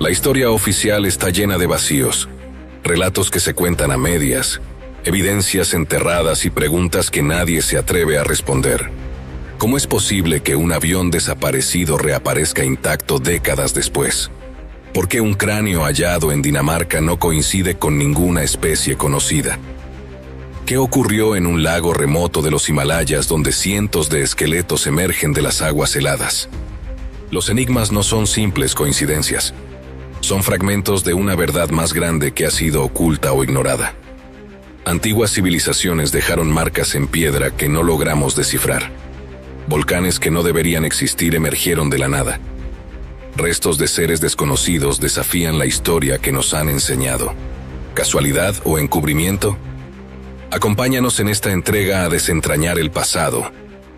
La historia oficial está llena de vacíos, relatos que se cuentan a medias, evidencias enterradas y preguntas que nadie se atreve a responder. ¿Cómo es posible que un avión desaparecido reaparezca intacto décadas después? ¿Por qué un cráneo hallado en Dinamarca no coincide con ninguna especie conocida? ¿Qué ocurrió en un lago remoto de los Himalayas donde cientos de esqueletos emergen de las aguas heladas? Los enigmas no son simples coincidencias. Son fragmentos de una verdad más grande que ha sido oculta o ignorada. Antiguas civilizaciones dejaron marcas en piedra que no logramos descifrar. Volcanes que no deberían existir emergieron de la nada. Restos de seres desconocidos desafían la historia que nos han enseñado. ¿Casualidad o encubrimiento? Acompáñanos en esta entrega a desentrañar el pasado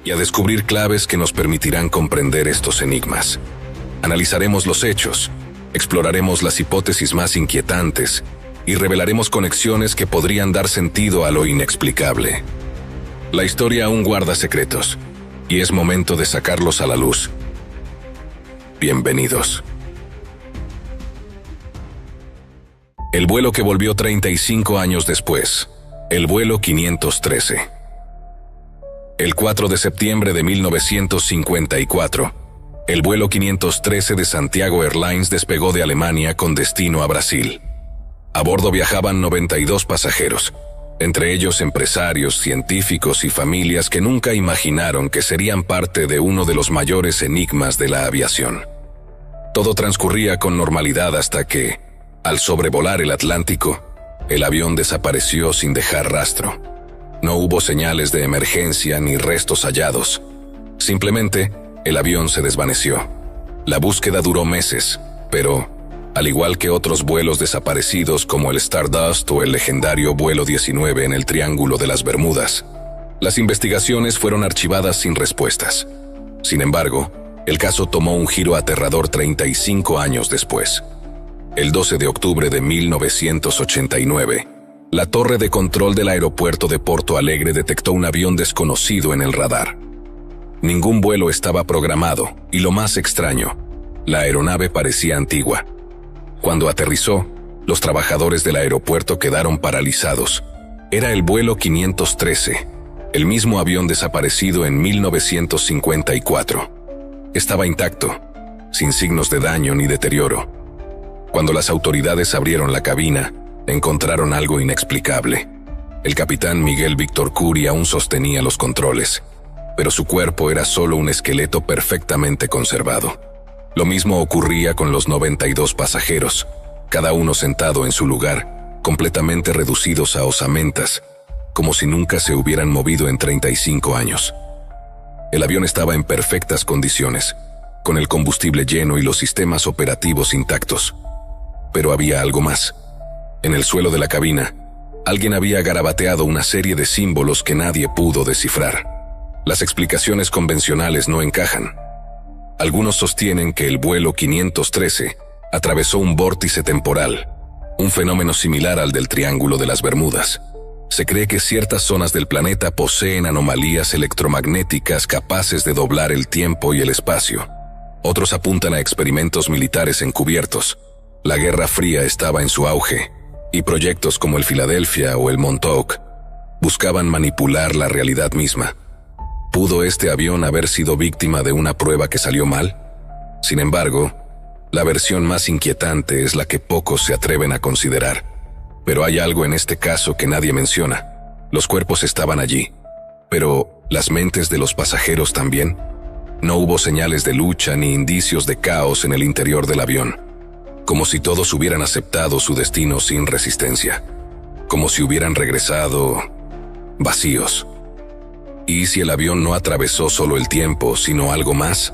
y a descubrir claves que nos permitirán comprender estos enigmas. Analizaremos los hechos, exploraremos las hipótesis más inquietantes y revelaremos conexiones que podrían dar sentido a lo inexplicable. La historia aún guarda secretos, y es momento de sacarlos a la luz. Bienvenidos. El vuelo que volvió 35 años después, el vuelo 513. El 4 de septiembre de 1954, el vuelo 513 de Santiago Airlines despegó de Alemania con destino a Brasil. A bordo viajaban 92 pasajeros, entre ellos empresarios, científicos y familias que nunca imaginaron que serían parte de uno de los mayores enigmas de la aviación. Todo transcurría con normalidad hasta que, al sobrevolar el Atlántico, el avión desapareció sin dejar rastro. No hubo señales de emergencia ni restos hallados. Simplemente, el avión se desvaneció. La búsqueda duró meses, pero, al igual que otros vuelos desaparecidos como el Stardust o el legendario vuelo 19 en el Triángulo de las Bermudas, las investigaciones fueron archivadas sin respuestas. Sin embargo, el caso tomó un giro aterrador 35 años después. El 12 de octubre de 1989, la torre de control del aeropuerto de Porto Alegre detectó un avión desconocido en el radar. Ningún vuelo estaba programado, y lo más extraño, la aeronave parecía antigua. Cuando aterrizó, los trabajadores del aeropuerto quedaron paralizados. Era el vuelo 513, el mismo avión desaparecido en 1954. Estaba intacto, sin signos de daño ni deterioro. Cuando las autoridades abrieron la cabina, encontraron algo inexplicable. El capitán Miguel Víctor Curi aún sostenía los controles, pero su cuerpo era solo un esqueleto perfectamente conservado. Lo mismo ocurría con los 92 pasajeros, cada uno sentado en su lugar, completamente reducidos a osamentas, como si nunca se hubieran movido en 35 años. El avión estaba en perfectas condiciones, con el combustible lleno y los sistemas operativos intactos. Pero había algo más. En el suelo de la cabina, alguien había garabateado una serie de símbolos que nadie pudo descifrar. Las explicaciones convencionales no encajan. Algunos sostienen que el vuelo 513 atravesó un vórtice temporal, un fenómeno similar al del Triángulo de las Bermudas. Se cree que ciertas zonas del planeta poseen anomalías electromagnéticas capaces de doblar el tiempo y el espacio. Otros apuntan a experimentos militares encubiertos. La Guerra Fría estaba en su auge, y proyectos como el Philadelphia o el Montauk buscaban manipular la realidad misma. ¿Pudo este avión haber sido víctima de una prueba que salió mal? Sin embargo, la versión más inquietante es la que pocos se atreven a considerar. Pero hay algo en este caso que nadie menciona. Los cuerpos estaban allí, pero ¿las mentes de los pasajeros también? No hubo señales de lucha ni indicios de caos en el interior del avión. Como si todos hubieran aceptado su destino sin resistencia. Como si hubieran regresado vacíos. ¿Y si el avión no atravesó solo el tiempo, sino algo más?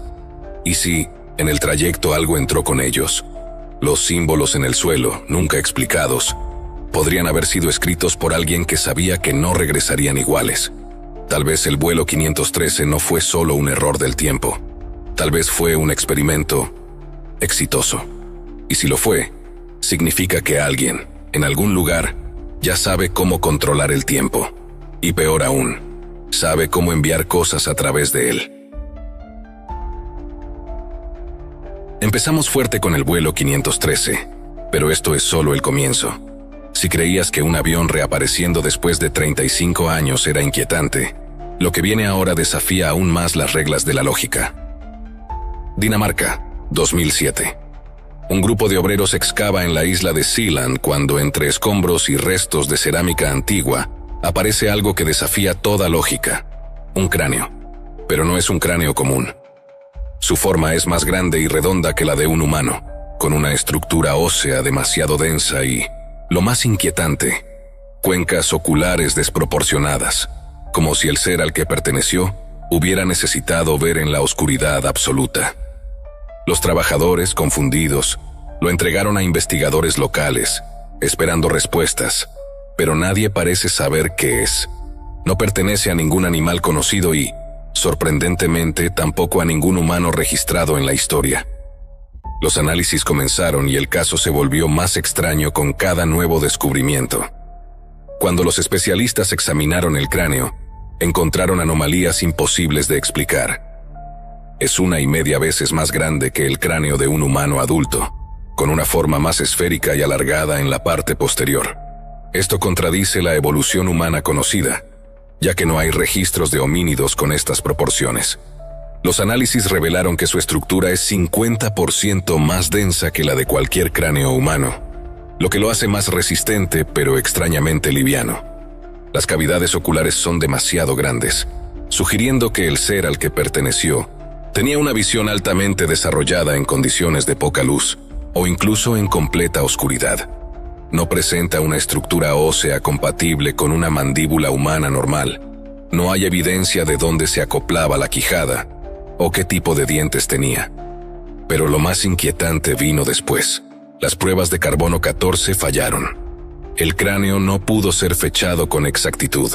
¿Y si, en el trayecto algo entró con ellos? Los símbolos en el suelo, nunca explicados, podrían haber sido escritos por alguien que sabía que no regresarían iguales. Tal vez el vuelo 513 no fue solo un error del tiempo. Tal vez fue un experimento exitoso. Y si lo fue, significa que alguien, en algún lugar, ya sabe cómo controlar el tiempo. Y peor aún, sabe cómo enviar cosas a través de él. Empezamos fuerte con el vuelo 513, pero esto es solo el comienzo. Si creías que un avión reapareciendo después de 35 años era inquietante, lo que viene ahora desafía aún más las reglas de la lógica. Dinamarca, 2007. Un grupo de obreros excava en la isla de Sealand cuando entre escombros y restos de cerámica antigua aparece algo que desafía toda lógica. Un cráneo. Pero no es un cráneo común. Su forma es más grande y redonda que la de un humano, con una estructura ósea demasiado densa y, lo más inquietante, cuencas oculares desproporcionadas, como si el ser al que perteneció hubiera necesitado ver en la oscuridad absoluta. Los trabajadores, confundidos, lo entregaron a investigadores locales, esperando respuestas, pero nadie parece saber qué es. No pertenece a ningún animal conocido y, sorprendentemente, tampoco a ningún humano registrado en la historia. Los análisis comenzaron y el caso se volvió más extraño con cada nuevo descubrimiento. Cuando los especialistas examinaron el cráneo, encontraron anomalías imposibles de explicar. Es 1,5 veces más grande que el cráneo de un humano adulto, con una forma más esférica y alargada en la parte posterior. Esto contradice la evolución humana conocida, ya que no hay registros de homínidos con estas proporciones. Los análisis revelaron que su estructura es 50% más densa que la de cualquier cráneo humano, lo que lo hace más resistente pero extrañamente liviano. Las cavidades oculares son demasiado grandes, sugiriendo que el ser al que perteneció tenía una visión altamente desarrollada en condiciones de poca luz, o incluso en completa oscuridad. No presenta una estructura ósea compatible con una mandíbula humana normal. No hay evidencia de dónde se acoplaba la quijada o qué tipo de dientes tenía. Pero lo más inquietante vino después. Las pruebas de carbono 14 fallaron. El cráneo no pudo ser fechado con exactitud,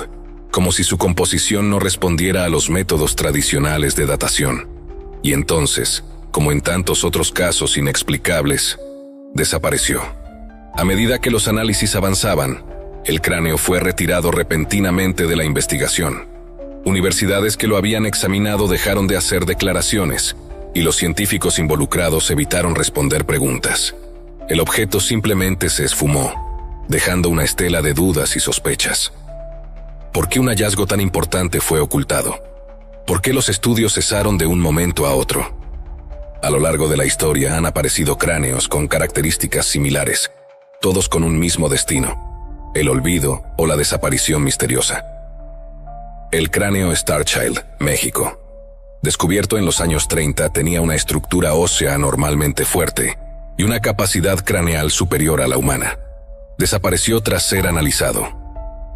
como si su composición no respondiera a los métodos tradicionales de datación. Y entonces, como en tantos otros casos inexplicables, desapareció. A medida que los análisis avanzaban, el cráneo fue retirado repentinamente de la investigación. Universidades que lo habían examinado dejaron de hacer declaraciones, y los científicos involucrados evitaron responder preguntas. El objeto simplemente se esfumó, dejando una estela de dudas y sospechas. ¿Por qué un hallazgo tan importante fue ocultado? ¿Por qué los estudios cesaron de un momento a otro? A lo largo de la historia han aparecido cráneos con características similares, todos con un mismo destino: el olvido o la desaparición misteriosa. El cráneo Starchild, México. Descubierto en los años 30, tenía una estructura ósea anormalmente fuerte y una capacidad craneal superior a la humana. Desapareció tras ser analizado.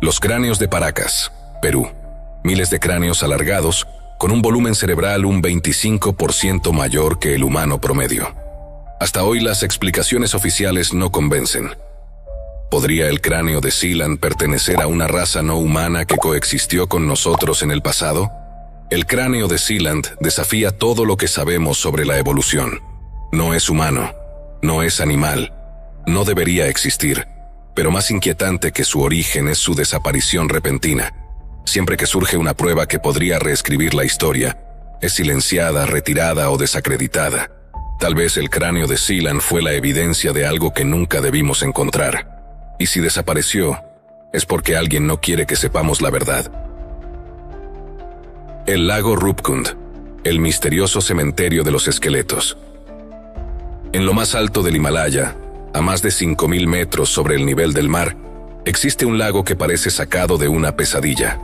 Los cráneos de Paracas, Perú. Miles de cráneos alargados, con un volumen cerebral un 25% mayor que el humano promedio. Hasta hoy las explicaciones oficiales no convencen. ¿Podría el cráneo de Sealand pertenecer a una raza no humana que coexistió con nosotros en el pasado? El cráneo de Sealand desafía todo lo que sabemos sobre la evolución. No es humano, no es animal, no debería existir, pero más inquietante que su origen es su desaparición repentina. Siempre que surge una prueba que podría reescribir la historia, es silenciada, retirada o desacreditada. Tal vez el cráneo de Sealand fue la evidencia de algo que nunca debimos encontrar. Y si desapareció, es porque alguien no quiere que sepamos la verdad. El lago Rupkund, el misterioso cementerio de los esqueletos. En lo más alto del Himalaya, a más de 5.000 metros sobre el nivel del mar, existe un lago que parece sacado de una pesadilla.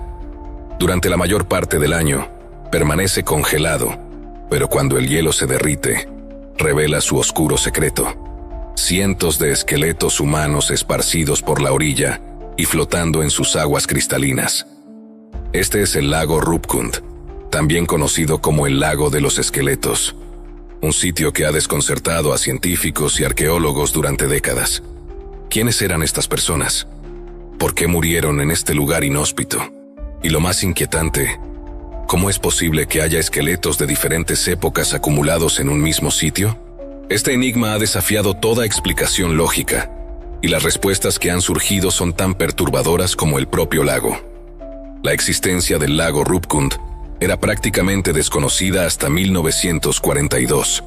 Durante la mayor parte del año, permanece congelado, pero cuando el hielo se derrite, revela su oscuro secreto. Cientos de esqueletos humanos esparcidos por la orilla y flotando en sus aguas cristalinas. Este es el lago Rupkund, también conocido como el lago de los esqueletos, un sitio que ha desconcertado a científicos y arqueólogos durante décadas. ¿Quiénes eran estas personas? ¿Por qué murieron en este lugar inhóspito? Y lo más inquietante, ¿cómo es posible que haya esqueletos de diferentes épocas acumulados en un mismo sitio? Este enigma ha desafiado toda explicación lógica, y las respuestas que han surgido son tan perturbadoras como el propio lago. La existencia del lago Rupkund era prácticamente desconocida hasta 1942,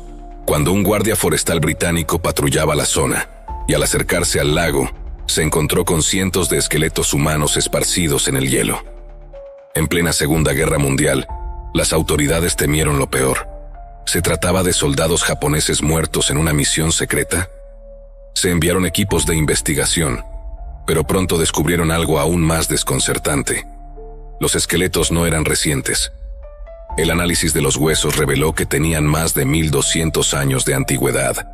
cuando un guardia forestal británico patrullaba la zona, y al acercarse al lago, se encontró con cientos de esqueletos humanos esparcidos en el hielo. En plena Segunda Guerra Mundial, las autoridades temieron lo peor. ¿Se trataba de soldados japoneses muertos en una misión secreta? Se enviaron equipos de investigación, pero pronto descubrieron algo aún más desconcertante. Los esqueletos no eran recientes. El análisis de los huesos reveló que tenían más de 1200 años de antigüedad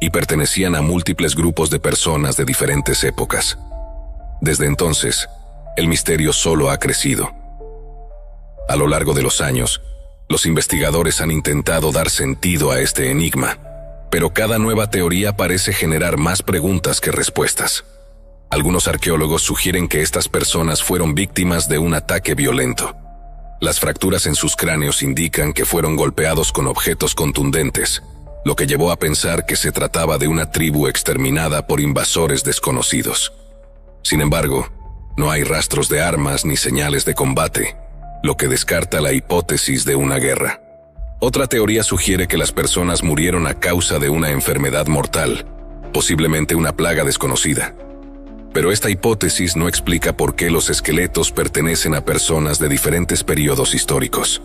y pertenecían a múltiples grupos de personas de diferentes épocas. Desde entonces, el misterio solo ha crecido. A lo largo de los años, los investigadores han intentado dar sentido a este enigma, pero cada nueva teoría parece generar más preguntas que respuestas. Algunos arqueólogos sugieren que estas personas fueron víctimas de un ataque violento. Las fracturas en sus cráneos indican que fueron golpeados con objetos contundentes, lo que llevó a pensar que se trataba de una tribu exterminada por invasores desconocidos. Sin embargo, no hay rastros de armas ni señales de combate, lo que descarta la hipótesis de una guerra. Otra teoría sugiere que las personas murieron a causa de una enfermedad mortal, posiblemente una plaga desconocida. Pero esta hipótesis no explica por qué los esqueletos pertenecen a personas de diferentes periodos históricos.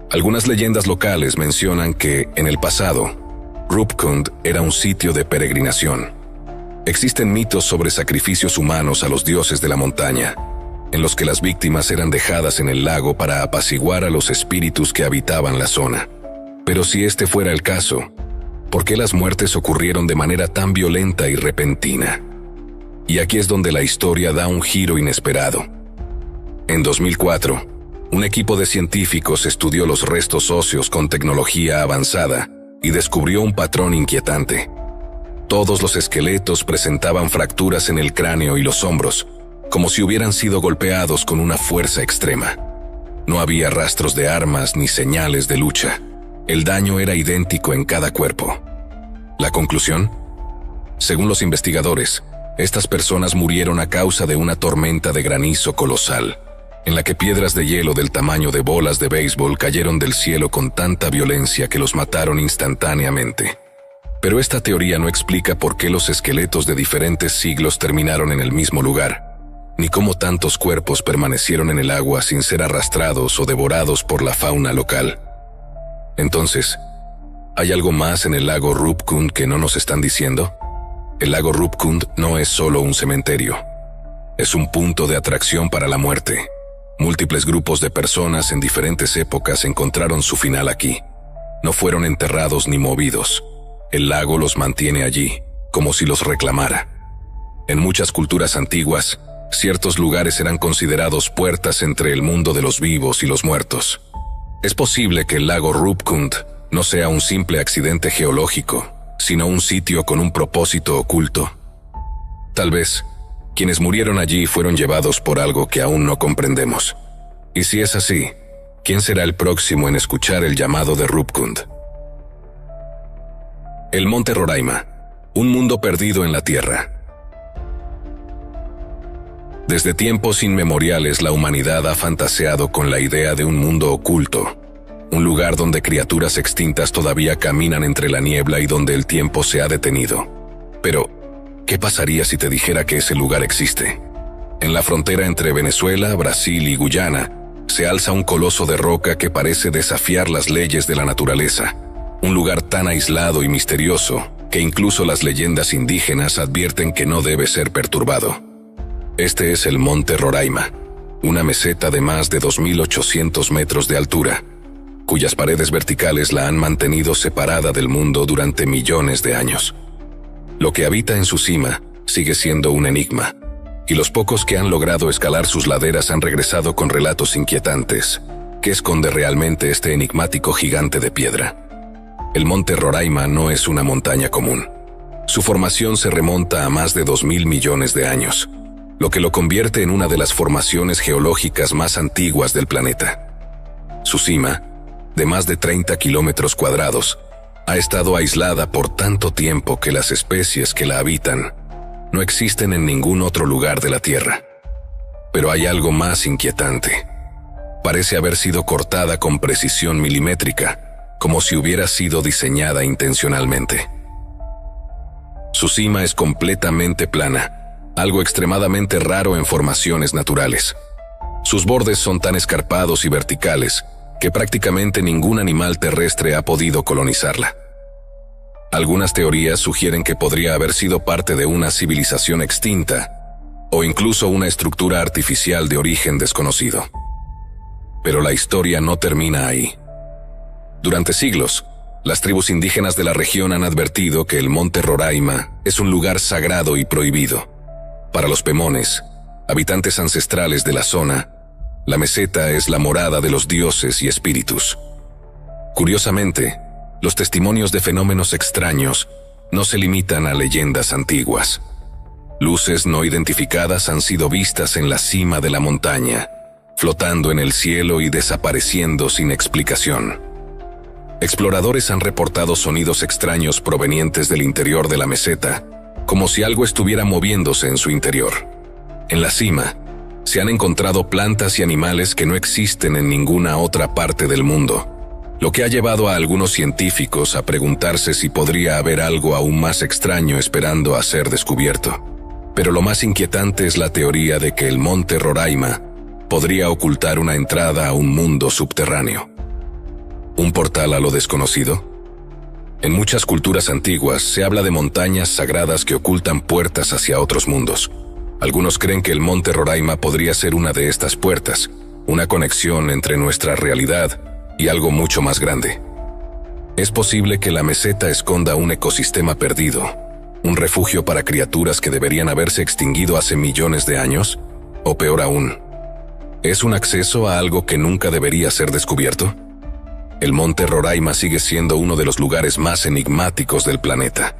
Algunas leyendas locales mencionan que, en el pasado, Rupkund era un sitio de peregrinación. Existen mitos sobre sacrificios humanos a los dioses de la montaña, en los que las víctimas eran dejadas en el lago para apaciguar a los espíritus que habitaban la zona. Pero si este fuera el caso, ¿por qué las muertes ocurrieron de manera tan violenta y repentina? Y aquí es donde la historia da un giro inesperado. En 2004, un equipo de científicos estudió los restos óseos con tecnología avanzada y descubrió un patrón inquietante. Todos los esqueletos presentaban fracturas en el cráneo y los hombros, como si hubieran sido golpeados con una fuerza extrema. No había rastros de armas ni señales de lucha. El daño era idéntico en cada cuerpo. ¿La conclusión? Según los investigadores, estas personas murieron a causa de una tormenta de granizo colosal, en la que piedras de hielo del tamaño de bolas de béisbol cayeron del cielo con tanta violencia que los mataron instantáneamente. Pero esta teoría no explica por qué los esqueletos de diferentes siglos terminaron en el mismo lugar, ni cómo tantos cuerpos permanecieron en el agua sin ser arrastrados o devorados por la fauna local. Entonces, ¿hay algo más en el lago Rupkund que no nos están diciendo? El lago Rupkund no es solo un cementerio. Es un punto de atracción para la muerte. Múltiples grupos de personas en diferentes épocas encontraron su final aquí. No fueron enterrados ni movidos. El lago los mantiene allí, como si los reclamara. En muchas culturas antiguas, ciertos lugares eran considerados puertas entre el mundo de los vivos y los muertos. Es posible que el lago Rupkund no sea un simple accidente geológico, sino un sitio con un propósito oculto. Tal vez, quienes murieron allí fueron llevados por algo que aún no comprendemos. Y si es así, ¿quién será el próximo en escuchar el llamado de Rupkund? El Monte Roraima, un mundo perdido en la Tierra. Desde tiempos inmemoriales la humanidad ha fantaseado con la idea de un mundo oculto, un lugar donde criaturas extintas todavía caminan entre la niebla y donde el tiempo se ha detenido. Pero, ¿qué pasaría si te dijera que ese lugar existe? En la frontera entre Venezuela, Brasil y Guyana, se alza un coloso de roca que parece desafiar las leyes de la naturaleza. Un lugar tan aislado y misterioso que incluso las leyendas indígenas advierten que no debe ser perturbado. Este es el Monte Roraima, una meseta de más de 2.800 metros de altura, cuyas paredes verticales la han mantenido separada del mundo durante millones de años. Lo que habita en su cima sigue siendo un enigma, y los pocos que han logrado escalar sus laderas han regresado con relatos inquietantes. ¿Qué esconde realmente este enigmático gigante de piedra? El Monte Roraima no es una montaña común. Su formación se remonta a más de 2.000 millones de años, lo que lo convierte en una de las formaciones geológicas más antiguas del planeta. Su cima, de más de 30 kilómetros cuadrados, ha estado aislada por tanto tiempo que las especies que la habitan no existen en ningún otro lugar de la Tierra. Pero hay algo más inquietante. Parece haber sido cortada con precisión milimétrica, como si hubiera sido diseñada intencionalmente. Su cima es completamente plana, algo extremadamente raro en formaciones naturales. Sus bordes son tan escarpados y verticales que prácticamente ningún animal terrestre ha podido colonizarla. Algunas teorías sugieren que podría haber sido parte de una civilización extinta o incluso una estructura artificial de origen desconocido. Pero la historia no termina ahí. Durante siglos, las tribus indígenas de la región han advertido que el monte Roraima es un lugar sagrado y prohibido. Para los Pemones, habitantes ancestrales de la zona, la meseta es la morada de los dioses y espíritus. Curiosamente, los testimonios de fenómenos extraños no se limitan a leyendas antiguas. Luces no identificadas han sido vistas en la cima de la montaña, flotando en el cielo y desapareciendo sin explicación. Exploradores han reportado sonidos extraños provenientes del interior de la meseta, como si algo estuviera moviéndose en su interior. En la cima, se han encontrado plantas y animales que no existen en ninguna otra parte del mundo, lo que ha llevado a algunos científicos a preguntarse si podría haber algo aún más extraño esperando a ser descubierto. Pero lo más inquietante es la teoría de que el monte Roraima podría ocultar una entrada a un mundo subterráneo. ¿Un portal a lo desconocido? En muchas culturas antiguas se habla de montañas sagradas que ocultan puertas hacia otros mundos. Algunos creen que el monte Roraima podría ser una de estas puertas, una conexión entre nuestra realidad y algo mucho más grande. Es posible que la meseta esconda un ecosistema perdido, un refugio para criaturas que deberían haberse extinguido hace millones de años, o peor aún, ¿es un acceso a algo que nunca debería ser descubierto? El monte Roraima sigue siendo uno de los lugares más enigmáticos del planeta.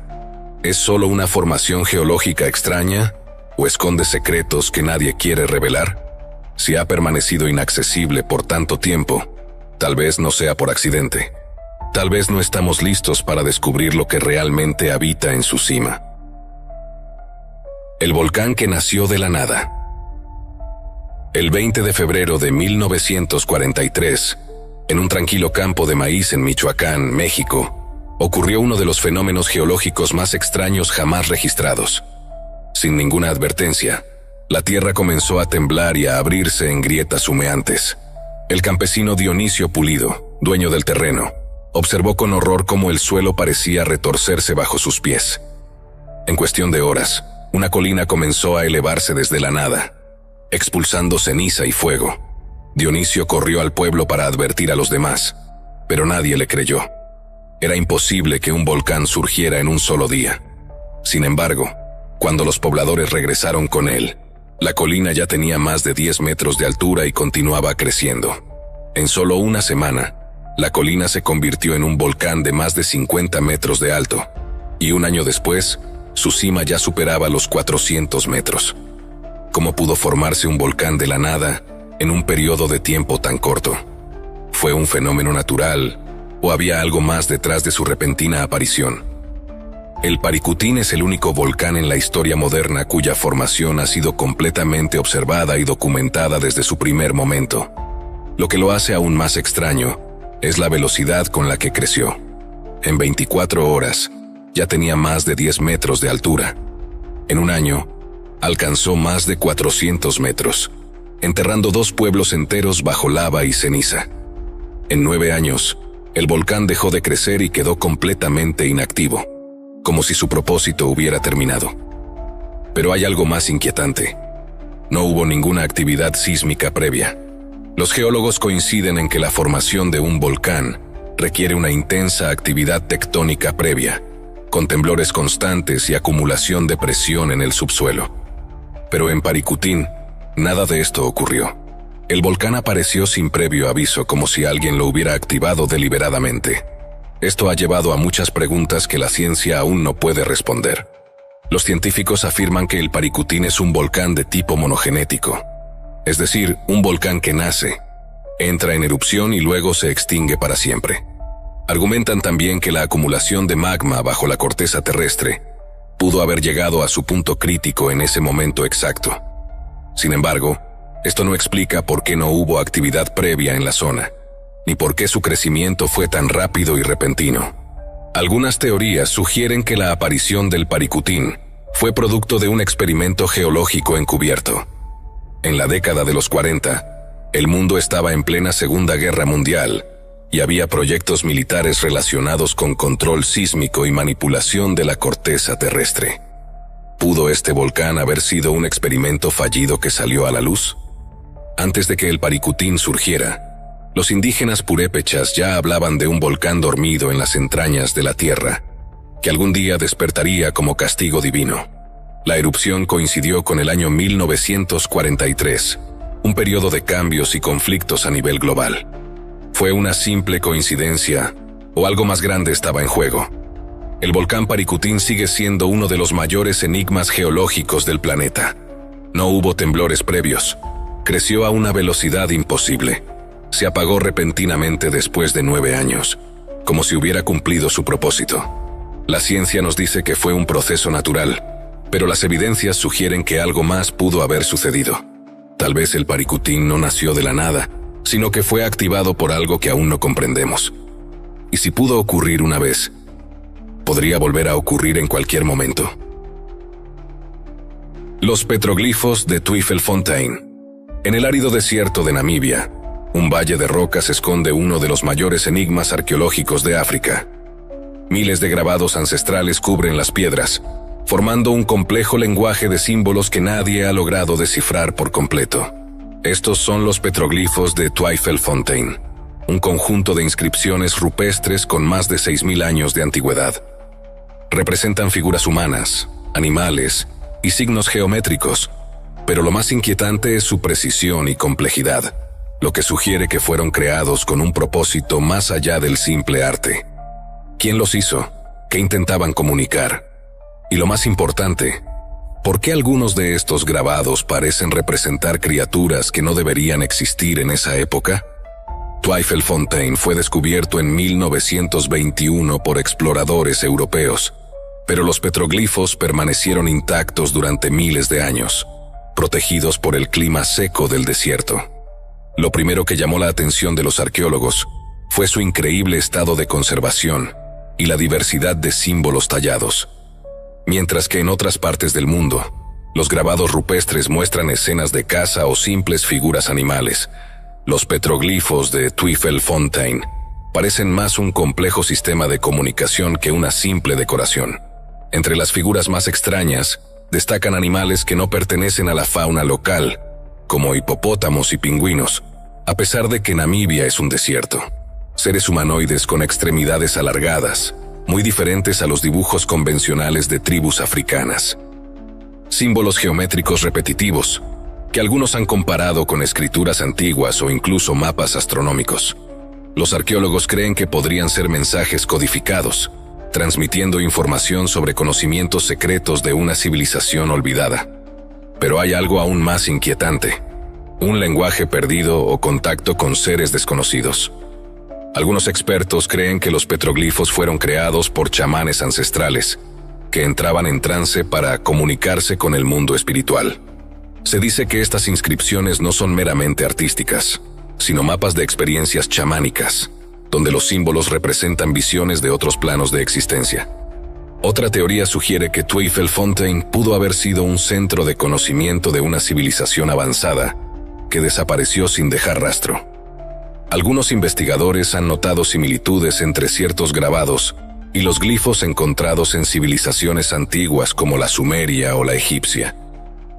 ¿Es solo una formación geológica extraña o esconde secretos que nadie quiere revelar? Si ha permanecido inaccesible por tanto tiempo, tal vez no sea por accidente. Tal vez no estamos listos para descubrir lo que realmente habita en su cima. El volcán que nació de la nada. El 20 de febrero de 1943, en un tranquilo campo de maíz en Michoacán, México, ocurrió uno de los fenómenos geológicos más extraños jamás registrados. Sin ninguna advertencia, la tierra comenzó a temblar y a abrirse en grietas humeantes. El campesino Dionisio Pulido, dueño del terreno, observó con horror cómo el suelo parecía retorcerse bajo sus pies. En cuestión de horas, una colina comenzó a elevarse desde la nada, expulsando ceniza y fuego. Dionisio corrió al pueblo para advertir a los demás, pero nadie le creyó. Era imposible que un volcán surgiera en un solo día. Sin embargo, cuando los pobladores regresaron con él, la colina ya tenía más de 10 metros de altura y continuaba creciendo. En solo una semana, la colina se convirtió en un volcán de más de 50 metros de alto, y un año después, su cima ya superaba los 400 metros. ¿Cómo pudo formarse un volcán de la nada en un periodo de tiempo tan corto? ¿Fue un fenómeno natural o había algo más detrás de su repentina aparición? El Paricutín es el único volcán en la historia moderna cuya formación ha sido completamente observada y documentada desde su primer momento. Lo que lo hace aún más extraño es la velocidad con la que creció. En 24 horas, ya tenía más de 10 metros de altura. En un año, alcanzó más de 400 metros, enterrando 2 pueblos enteros bajo lava y ceniza. En 9 años, el volcán dejó de crecer y quedó completamente inactivo, como si su propósito hubiera terminado. Pero hay algo más inquietante. No hubo ninguna actividad sísmica previa. Los geólogos coinciden en que la formación de un volcán requiere una intensa actividad tectónica previa, con temblores constantes y acumulación de presión en el subsuelo. Pero en Paricutín, nada de esto ocurrió. El volcán apareció sin previo aviso, como si alguien lo hubiera activado deliberadamente. Esto ha llevado a muchas preguntas que la ciencia aún no puede responder. Los científicos afirman que el Paricutín es un volcán de tipo monogenético, es decir, un volcán que nace, entra en erupción y luego se extingue para siempre. Argumentan también que la acumulación de magma bajo la corteza terrestre pudo haber llegado a su punto crítico en ese momento exacto. Sin embargo, esto no explica por qué no hubo actividad previa en la zona. ni por qué su crecimiento fue tan rápido y repentino. Algunas teorías sugieren que la aparición del Paricutín fue producto de un experimento geológico encubierto. En la década de los 40, el mundo estaba en plena Segunda Guerra Mundial y había proyectos militares relacionados con control sísmico y manipulación de la corteza terrestre. ¿Pudo este volcán haber sido un experimento fallido que salió a la luz? Antes de que el Paricutín surgiera, los indígenas purépechas ya hablaban de un volcán dormido en las entrañas de la tierra, que algún día despertaría como castigo divino. La erupción coincidió con el año 1943, un periodo de cambios y conflictos a nivel global. ¿Fue una simple coincidencia o algo más grande estaba en juego? El volcán Paricutín sigue siendo uno de los mayores enigmas geológicos del planeta. No hubo temblores previos. Creció a una velocidad imposible. Se apagó repentinamente después de 9 años, como si hubiera cumplido su propósito. La ciencia nos dice que fue un proceso natural, pero las evidencias sugieren que algo más pudo haber sucedido. Tal vez el Paricutín no nació de la nada, sino que fue activado por algo que aún no comprendemos. Y si pudo ocurrir una vez, podría volver a ocurrir en cualquier momento. Los petroglifos de Tweefelfontein. En el árido desierto de Namibia, un valle de rocas esconde uno de los mayores enigmas arqueológicos de África. Miles de grabados ancestrales cubren las piedras, formando un complejo lenguaje de símbolos que nadie ha logrado descifrar por completo. Estos son los petroglifos de Tweefelfontein, un conjunto de inscripciones rupestres con más de 6.000 años de antigüedad. Representan figuras humanas, animales y signos geométricos, pero lo más inquietante es su precisión y complejidad, lo que sugiere que fueron creados con un propósito más allá del simple arte. ¿Quién los hizo? ¿Qué intentaban comunicar? Y lo más importante, ¿por qué algunos de estos grabados parecen representar criaturas que no deberían existir en esa época? Tweefelfontein fue descubierto en 1921 por exploradores europeos, pero los petroglifos permanecieron intactos durante miles de años, protegidos por el clima seco del desierto. Lo primero que llamó la atención de los arqueólogos fue su increíble estado de conservación y la diversidad de símbolos tallados. Mientras que en otras partes del mundo, los grabados rupestres muestran escenas de caza o simples figuras animales, los petroglifos de Tweefelfontein parecen más un complejo sistema de comunicación que una simple decoración. Entre las figuras más extrañas, destacan animales que no pertenecen a la fauna local, como hipopótamos y pingüinos, a pesar de que Namibia es un desierto. Seres humanoides con extremidades alargadas, muy diferentes a los dibujos convencionales de tribus africanas. Símbolos geométricos repetitivos, que algunos han comparado con escrituras antiguas o incluso mapas astronómicos. Los arqueólogos creen que podrían ser mensajes codificados, transmitiendo información sobre conocimientos secretos de una civilización olvidada. Pero hay algo aún más inquietante: un lenguaje perdido o contacto con seres desconocidos. Algunos expertos creen que los petroglifos fueron creados por chamanes ancestrales, que entraban en trance para comunicarse con el mundo espiritual. Se dice que estas inscripciones no son meramente artísticas, sino mapas de experiencias chamánicas, donde los símbolos representan visiones de otros planos de existencia. Otra teoría sugiere que Tweefelfontein pudo haber sido un centro de conocimiento de una civilización avanzada que desapareció sin dejar rastro. Algunos investigadores han notado similitudes entre ciertos grabados y los glifos encontrados en civilizaciones antiguas como la sumeria o la egipcia.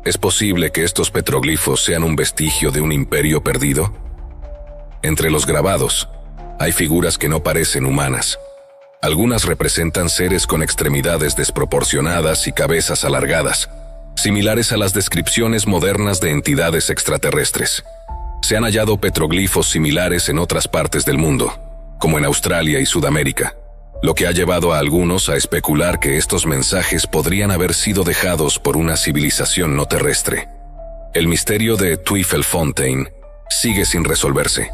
¿Es posible que estos petroglifos sean un vestigio de un imperio perdido? Entre los grabados, hay figuras que no parecen humanas. Algunas representan seres con extremidades desproporcionadas y cabezas alargadas, similares a las descripciones modernas de entidades extraterrestres. Se han hallado petroglifos similares en otras partes del mundo, como en Australia y Sudamérica, lo que ha llevado a algunos a especular que estos mensajes podrían haber sido dejados por una civilización no terrestre. El misterio de Tweefelfontein sigue sin resolverse.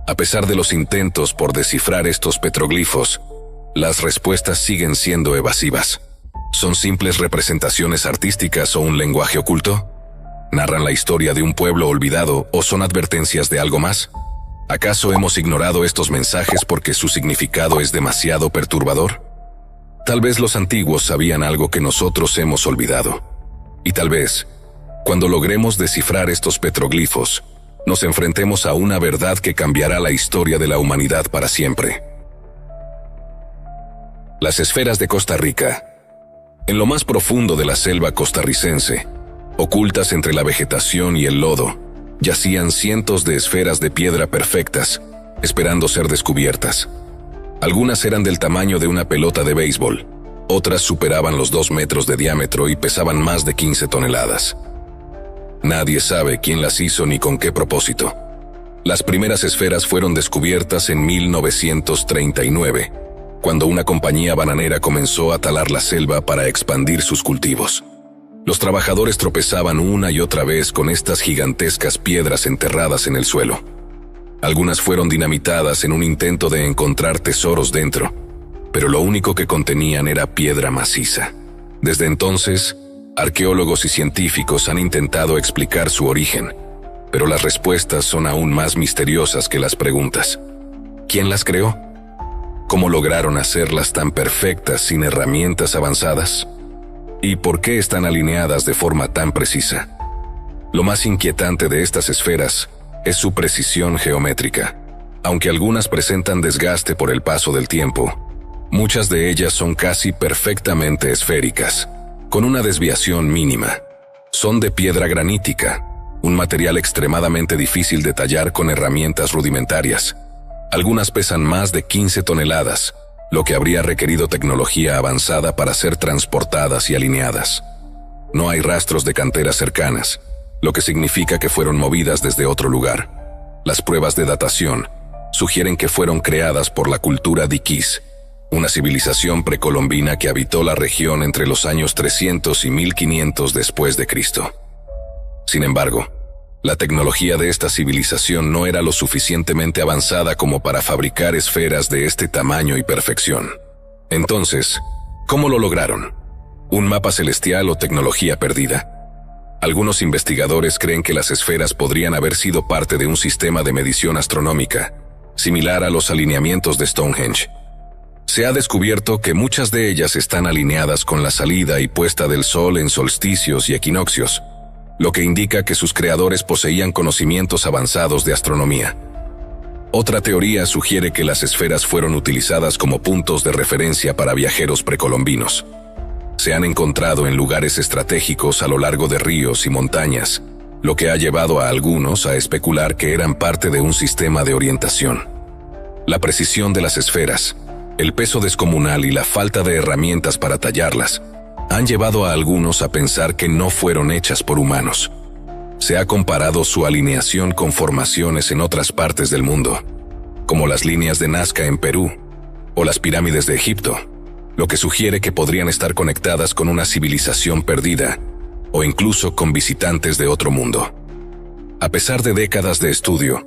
A pesar de los intentos por descifrar estos petroglifos, las respuestas siguen siendo evasivas. ¿Son simples representaciones artísticas o un lenguaje oculto? ¿Narran la historia de un pueblo olvidado o son advertencias de algo más? ¿Acaso hemos ignorado estos mensajes porque su significado es demasiado perturbador? Tal vez los antiguos sabían algo que nosotros hemos olvidado. Y tal vez, cuando logremos descifrar estos petroglifos, nos enfrentemos a una verdad que cambiará la historia de la humanidad para siempre. Las esferas de Costa Rica. En lo más profundo de la selva costarricense, ocultas entre la vegetación y el lodo, yacían cientos de esferas de piedra perfectas, esperando ser descubiertas. Algunas eran del tamaño de una pelota de béisbol, otras superaban los 2 metros de diámetro y pesaban más de 15 toneladas. Nadie sabe quién las hizo ni con qué propósito. Las primeras esferas fueron descubiertas en 1939, cuando una compañía bananera comenzó a talar la selva para expandir sus cultivos. Los trabajadores tropezaban una y otra vez con estas gigantescas piedras enterradas en el suelo. Algunas fueron dinamitadas en un intento de encontrar tesoros dentro, pero lo único que contenían era piedra maciza. Desde entonces, arqueólogos y científicos han intentado explicar su origen, pero las respuestas son aún más misteriosas que las preguntas. ¿Quién las creó? ¿Cómo lograron hacerlas tan perfectas sin herramientas avanzadas? ¿Y por qué están alineadas de forma tan precisa? Lo más inquietante de estas esferas es su precisión geométrica. Aunque algunas presentan desgaste por el paso del tiempo, muchas de ellas son casi perfectamente esféricas, con una desviación mínima. Son de piedra granítica, un material extremadamente difícil de tallar con herramientas rudimentarias. Algunas pesan más de 15 toneladas, lo que habría requerido tecnología avanzada para ser transportadas y alineadas. No hay rastros de canteras cercanas, lo que significa que fueron movidas desde otro lugar. Las pruebas de datación sugieren que fueron creadas por la cultura Diquís, una civilización precolombina que habitó la región entre los años 300 y 1500 después de Cristo. Sin embargo, la tecnología de esta civilización no era lo suficientemente avanzada como para fabricar esferas de este tamaño y perfección. Entonces, ¿cómo lo lograron? ¿Un mapa celestial o tecnología perdida? Algunos investigadores creen que las esferas podrían haber sido parte de un sistema de medición astronómica, similar a los alineamientos de Stonehenge. Se ha descubierto que muchas de ellas están alineadas con la salida y puesta del sol en solsticios y equinoccios, lo que indica que sus creadores poseían conocimientos avanzados de astronomía. Otra teoría sugiere que las esferas fueron utilizadas como puntos de referencia para viajeros precolombinos. Se han encontrado en lugares estratégicos a lo largo de ríos y montañas, lo que ha llevado a algunos a especular que eran parte de un sistema de orientación. La precisión de las esferas, el peso descomunal y la falta de herramientas para tallarlas han llevado a algunos a pensar que no fueron hechas por humanos. Se ha comparado su alineación con formaciones en otras partes del mundo, como las líneas de Nazca en Perú o las pirámides de Egipto, lo que sugiere que podrían estar conectadas con una civilización perdida o incluso con visitantes de otro mundo. A pesar de décadas de estudio,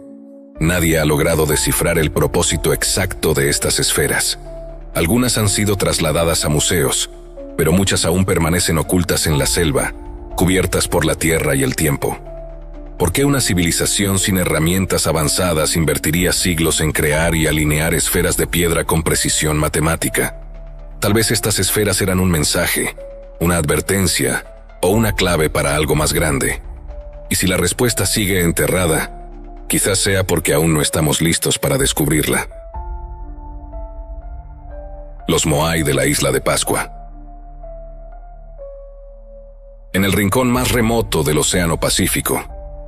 nadie ha logrado descifrar el propósito exacto de estas esferas. Algunas han sido trasladadas a museos, pero muchas aún permanecen ocultas en la selva, cubiertas por la tierra y el tiempo. ¿Por qué una civilización sin herramientas avanzadas invertiría siglos en crear y alinear esferas de piedra con precisión matemática? Tal vez estas esferas eran un mensaje, una advertencia o una clave para algo más grande. Y si la respuesta sigue enterrada, quizás sea porque aún no estamos listos para descubrirla. Los Moai de la isla de Pascua. En el rincón más remoto del Océano Pacífico,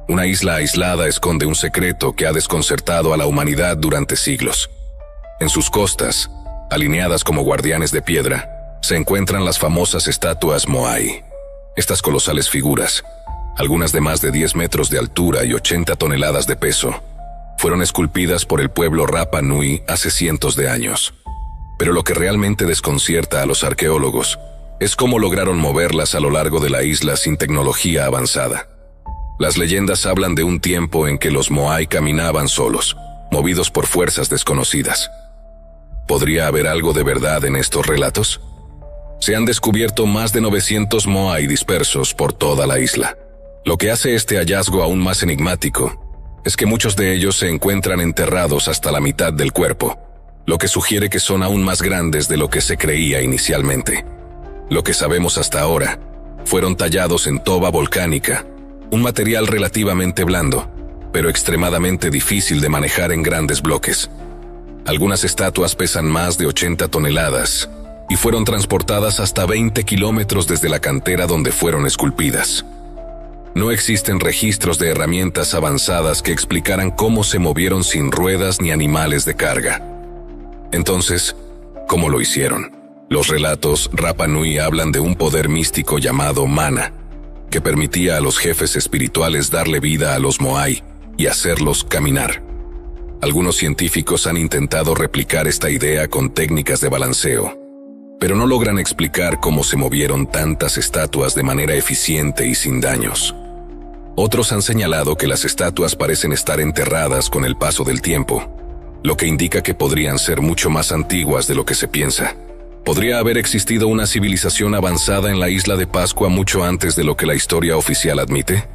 una isla aislada esconde un secreto que ha desconcertado a la humanidad durante siglos. En sus costas, alineadas como guardianes de piedra, se encuentran las famosas estatuas Moai. Estas colosales figuras, algunas de más de 10 metros de altura y 80 toneladas de peso, fueron esculpidas por el pueblo Rapa Nui hace cientos de años. Pero lo que realmente desconcierta a los arqueólogos es cómo lograron moverlas a lo largo de la isla sin tecnología avanzada. Las leyendas hablan de un tiempo en que los Moai caminaban solos, movidos por fuerzas desconocidas. ¿Podría haber algo de verdad en estos relatos? Se han descubierto más de 900 Moai dispersos por toda la isla. Lo que hace este hallazgo aún más enigmático es que muchos de ellos se encuentran enterrados hasta la mitad del cuerpo, lo que sugiere que son aún más grandes de lo que se creía inicialmente. Lo que sabemos hasta ahora, fueron tallados en toba volcánica, un material relativamente blando, pero extremadamente difícil de manejar en grandes bloques. Algunas estatuas pesan más de 80 toneladas y fueron transportadas hasta 20 kilómetros desde la cantera donde fueron esculpidas. No existen registros de herramientas avanzadas que explicaran cómo se movieron sin ruedas ni animales de carga. Entonces, ¿cómo lo hicieron? Los relatos Rapa Nui hablan de un poder místico llamado mana, que permitía a los jefes espirituales darle vida a los Moai y hacerlos caminar. Algunos científicos han intentado replicar esta idea con técnicas de balanceo, pero no logran explicar cómo se movieron tantas estatuas de manera eficiente y sin daños. Otros han señalado que las estatuas parecen estar enterradas con el paso del tiempo, lo que indica que podrían ser mucho más antiguas de lo que se piensa. ¿Podría haber existido una civilización avanzada en la isla de Pascua mucho antes de lo que la historia oficial admite?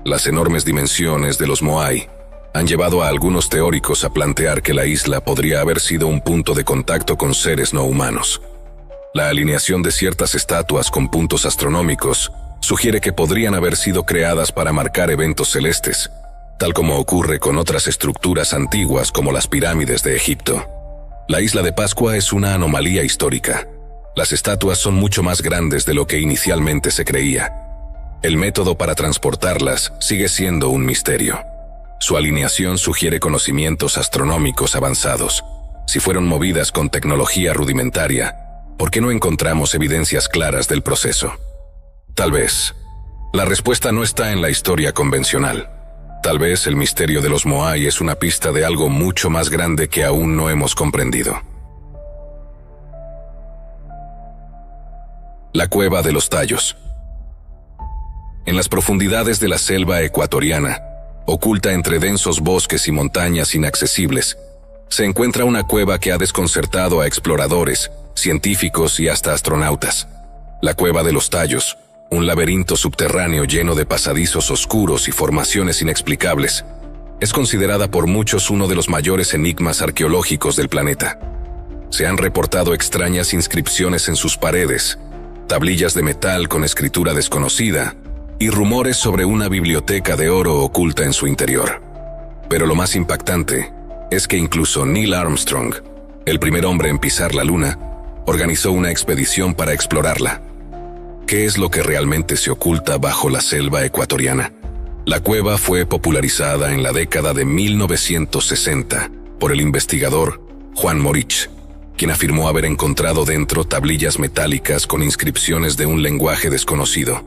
Las enormes dimensiones de los Moai han llevado a algunos teóricos a plantear que la isla podría haber sido un punto de contacto con seres no humanos. La alineación de ciertas estatuas con puntos astronómicos sugiere que podrían haber sido creadas para marcar eventos celestes, tal como ocurre con otras estructuras antiguas como las pirámides de Egipto. La isla de Pascua es una anomalía histórica. Las estatuas son mucho más grandes de lo que inicialmente se creía. El método para transportarlas sigue siendo un misterio. Su alineación sugiere conocimientos astronómicos avanzados. Si fueron movidas con tecnología rudimentaria, ¿por qué no encontramos evidencias claras del proceso? Tal vez. La respuesta no está en la historia convencional. Tal vez el misterio de los Moai es una pista de algo mucho más grande que aún no hemos comprendido. La cueva de los tallos. En las profundidades de la selva ecuatoriana, oculta entre densos bosques y montañas inaccesibles, se encuentra una cueva que ha desconcertado a exploradores, científicos y hasta astronautas. La Cueva de los Tallos, un laberinto subterráneo lleno de pasadizos oscuros y formaciones inexplicables, es considerada por muchos uno de los mayores enigmas arqueológicos del planeta. Se han reportado extrañas inscripciones en sus paredes, tablillas de metal con escritura desconocida, y rumores sobre una biblioteca de oro oculta en su interior. Pero lo más impactante es que incluso Neil Armstrong, el primer hombre en pisar la Luna, organizó una expedición para explorarla. ¿Qué es lo que realmente se oculta bajo la selva ecuatoriana? La cueva fue popularizada en la década de 1960 por el investigador Juan Morich, quien afirmó haber encontrado dentro tablillas metálicas con inscripciones de un lenguaje desconocido.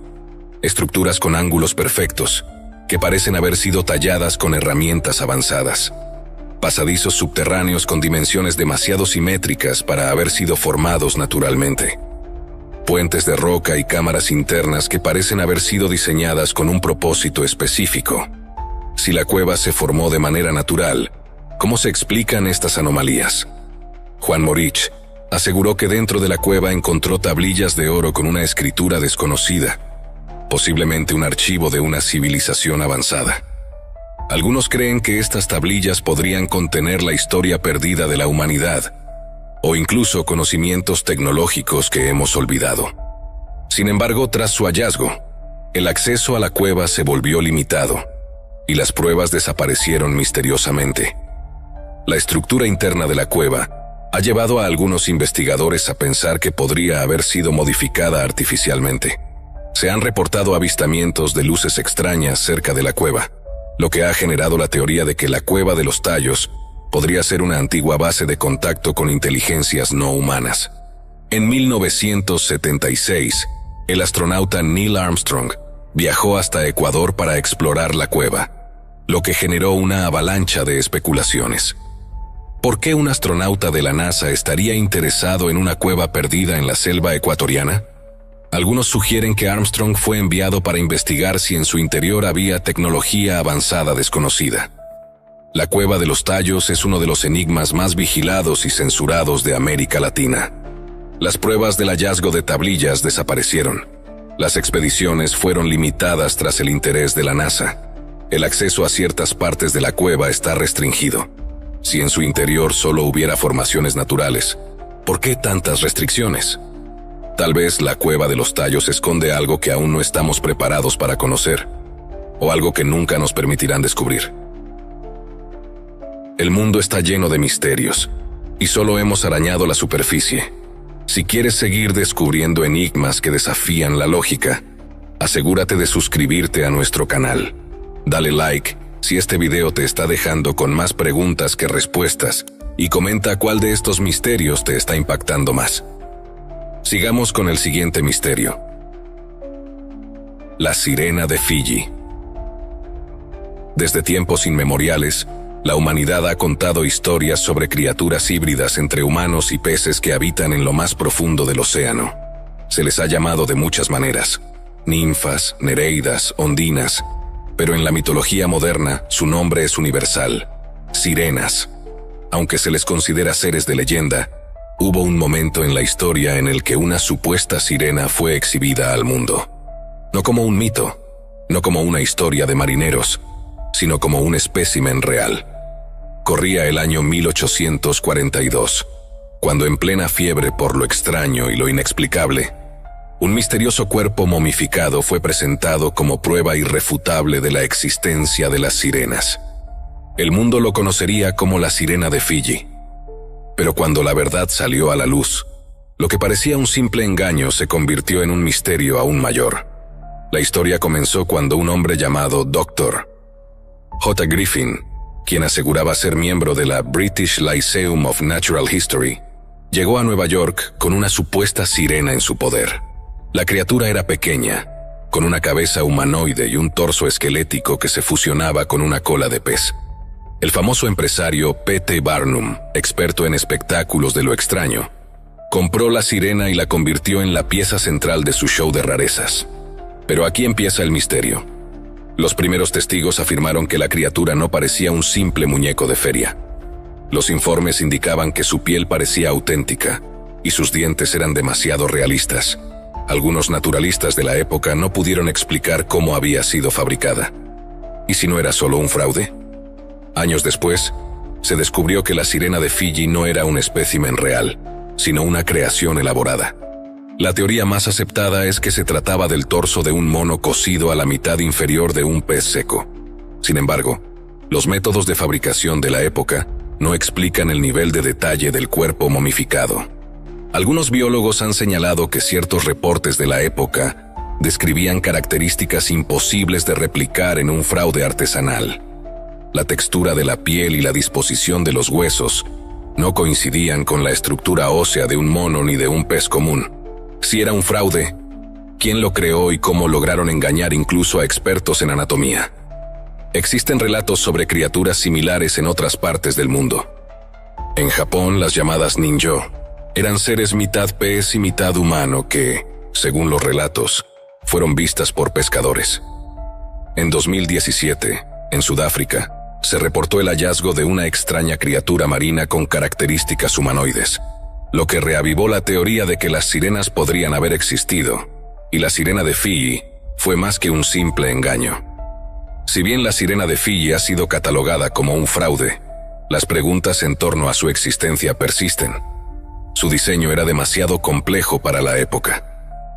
Estructuras con ángulos perfectos, que parecen haber sido talladas con herramientas avanzadas. Pasadizos subterráneos con dimensiones demasiado simétricas para haber sido formados naturalmente. Puentes de roca y cámaras internas que parecen haber sido diseñadas con un propósito específico. Si la cueva se formó de manera natural, ¿cómo se explican estas anomalías? Juan Morich aseguró que dentro de la cueva encontró tablillas de oro con una escritura desconocida, posiblemente un archivo de una civilización avanzada. Algunos creen que estas tablillas podrían contener la historia perdida de la humanidad, o incluso conocimientos tecnológicos que hemos olvidado. Sin embargo, tras su hallazgo, el acceso a la cueva se volvió limitado, y las pruebas desaparecieron misteriosamente. La estructura interna de la cueva ha llevado a algunos investigadores a pensar que podría haber sido modificada artificialmente. Se han reportado avistamientos de luces extrañas cerca de la cueva, lo que ha generado la teoría de que la Cueva de los Tallos podría ser una antigua base de contacto con inteligencias no humanas. En 1976, el astronauta Neil Armstrong viajó hasta Ecuador para explorar la cueva, lo que generó una avalancha de especulaciones. ¿Por qué un astronauta de la NASA estaría interesado en una cueva perdida en la selva ecuatoriana? Algunos sugieren que Armstrong fue enviado para investigar si en su interior había tecnología avanzada desconocida. La Cueva de los Tallos es uno de los enigmas más vigilados y censurados de América Latina. Las pruebas del hallazgo de tablillas desaparecieron. Las expediciones fueron limitadas tras el interés de la NASA. El acceso a ciertas partes de la cueva está restringido. Si en su interior solo hubiera formaciones naturales, ¿por qué tantas restricciones? Tal vez la cueva de los tallos esconde algo que aún no estamos preparados para conocer, o algo que nunca nos permitirán descubrir. El mundo está lleno de misterios, y solo hemos arañado la superficie. Si quieres seguir descubriendo enigmas que desafían la lógica, asegúrate de suscribirte a nuestro canal. Dale like si este video te está dejando con más preguntas que respuestas, y comenta cuál de estos misterios te está impactando más. Sigamos con el siguiente misterio. La sirena de Fiyi. Desde tiempos inmemoriales, la humanidad ha contado historias sobre criaturas híbridas entre humanos y peces que habitan en lo más profundo del océano. Se les ha llamado de muchas maneras: ninfas, nereidas, ondinas, pero en la mitología moderna su nombre es universal: sirenas. Aunque se les considera seres de leyenda, hubo un momento en la historia en el que una supuesta sirena fue exhibida al mundo. No como un mito, no como una historia de marineros, sino como un espécimen real. Corría el año 1842, cuando en plena fiebre por lo extraño y lo inexplicable, un misterioso cuerpo momificado fue presentado como prueba irrefutable de la existencia de las sirenas. El mundo lo conocería como la sirena de Fiyi. Pero cuando la verdad salió a la luz, lo que parecía un simple engaño se convirtió en un misterio aún mayor. La historia comenzó cuando un hombre llamado Dr. J. Griffin, quien aseguraba ser miembro de la British Lyceum of Natural History, llegó a Nueva York con una supuesta sirena en su poder. La criatura era pequeña, con una cabeza humanoide y un torso esquelético que se fusionaba con una cola de pez. El famoso empresario P.T. Barnum, experto en espectáculos de lo extraño, compró la sirena y la convirtió en la pieza central de su show de rarezas. Pero aquí empieza el misterio. Los primeros testigos afirmaron que la criatura no parecía un simple muñeco de feria. Los informes indicaban que su piel parecía auténtica y sus dientes eran demasiado realistas. Algunos naturalistas de la época no pudieron explicar cómo había sido fabricada. ¿Y si no era solo un fraude? Años después, se descubrió que la sirena de Fiyi no era un espécimen real, sino una creación elaborada. La teoría más aceptada es que se trataba del torso de un mono cocido a la mitad inferior de un pez seco. Sin embargo, los métodos de fabricación de la época no explican el nivel de detalle del cuerpo momificado. Algunos biólogos han señalado que ciertos reportes de la época describían características imposibles de replicar en un fraude artesanal. La textura de la piel y la disposición de los huesos no coincidían con la estructura ósea de un mono ni de un pez común. Si era un fraude, ¿quién lo creó y cómo lograron engañar incluso a expertos en anatomía? Existen relatos sobre criaturas similares en otras partes del mundo. En Japón, las llamadas ninjō eran seres mitad pez y mitad humano que, según los relatos, fueron vistas por pescadores. En 2017, en Sudáfrica, se reportó el hallazgo de una extraña criatura marina con características humanoides, lo que reavivó la teoría de que las sirenas podrían haber existido, y la sirena de Fiyi fue más que un simple engaño. Si bien la sirena de Fiyi ha sido catalogada como un fraude, las preguntas en torno a su existencia persisten. Su diseño era demasiado complejo para la época.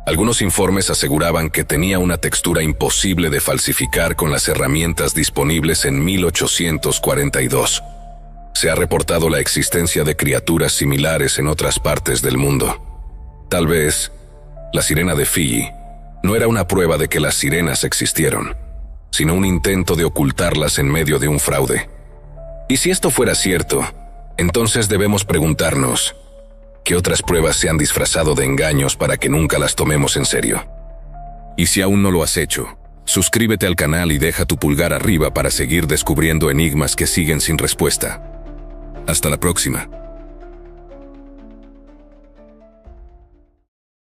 Algunos informes aseguraban que tenía una textura imposible de falsificar con las herramientas disponibles en 1842. Se ha reportado la existencia de criaturas similares en otras partes del mundo. Tal vez, la sirena de Fiyi no era una prueba de que las sirenas existieron, sino un intento de ocultarlas en medio de un fraude. Y si esto fuera cierto, entonces debemos preguntarnos, ¿qué otras pruebas se han disfrazado de engaños para que nunca las tomemos en serio? Y si aún no lo has hecho, suscríbete al canal y deja tu pulgar arriba para seguir descubriendo enigmas que siguen sin respuesta. Hasta la próxima.